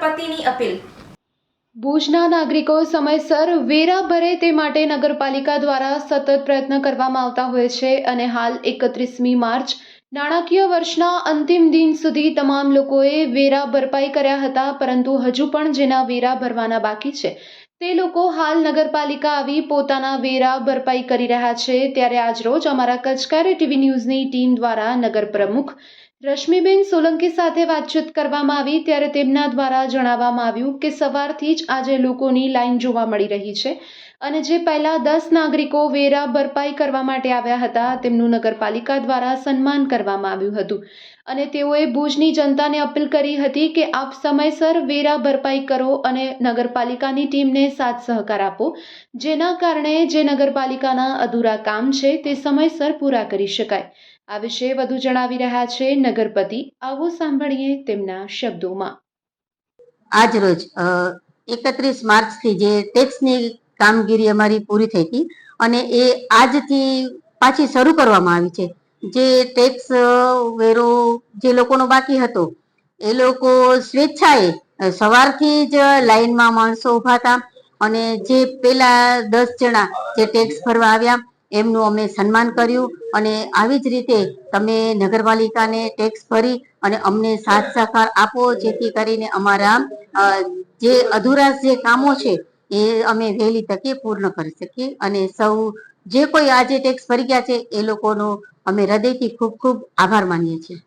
નગરપતિની appeal. ભુજના નાગરિકો સમયસર વેરા ભરે તે માટે નગરપાલિકા દ્વારા સતત પ્રયત્ન કરવામાં આવતા હોય છે અને હાલ 31મી માર્ચ નાણાકીય વર્ષના અંતિમ દિન સુધી તમામ લોકોએ વેરા ભરપાઈ કર્યા હતા, પરંતુ હજુ પણ જેના વેરા ભરવાના બાકી છે તે લોકો હાલ નગરપાલિકા આવી પોતાના વેરા ભરપાઈ કરી રહ્યા છે। ત્યારે આજરોજ અમારા કચકારે ટીવી ન્યૂઝની ટીમ દ્વારા નગર પ્રમુખ રશ્મિબેન સોલંકી સાથે વાતચીત કરવામાં આવી, ત્યારે તેમના દ્વારા જણાવવામાં આવ્યું કે સવારથી જ આજે લોકોની લાઈન જોવા મળી રહી છે અને જે પહેલા 10 નાગરિકો વેરા ભરપાઈ કરવા માટે આવ્યા હતા તેમનું નગરપાલિકા દ્વારા સન્માન કરવામાં આવ્યું હતું અને તેઓએ ભુજની જનતાને અપીલ કરી હતી કે આપ સમયસર વેરા ભરપાઈ કરો અને નગરપાલિકાની ટીમને સાથ સહકાર આપો, જેના કારણે જે નગરપાલિકાના અધૂરા કામ છે તે સમયસર પૂરા કરી શકાય। આ વિશે વધુ જણાવી રહ્યા છે નગરપતિ। આવો સાંભળીએ તેમના શબ્દોમાં। આજ રોજ 31 માર્ચથી જે ટેક્સની કામગીરી અમારી પૂરી થઈ હતી અને એ આજથી પાછી શરૂ કરવામાં આવી છે। જે ટેક્સ વેરો જે લોકોનો બાકી હતો એ લોકો સ્વેચ્છાએ સવારથી જ લાઈનમાં માણસો ઊભા હતા અને જે પેલા 10 જણા જે ટેક્સ ભરવા આવ્યા એમનું અમે સન્માન કર્યું અને આવી જ રીતે તમે નગરપાલિકાને ટેક્સ ભરી અને અમને સાથ સહકાર આપો, જેથી કરીને અમારા જે અધૂરા જે કામો છે એ અમે વહેલી તકે પૂર્ણ કરી શકીએ અને સૌ જે કોઈ આજે ટેક્સ ભરી ગયા છે એ લોકોનો અમે હૃદયથી ખૂબ ખૂબ આભાર માનીએ છીએ।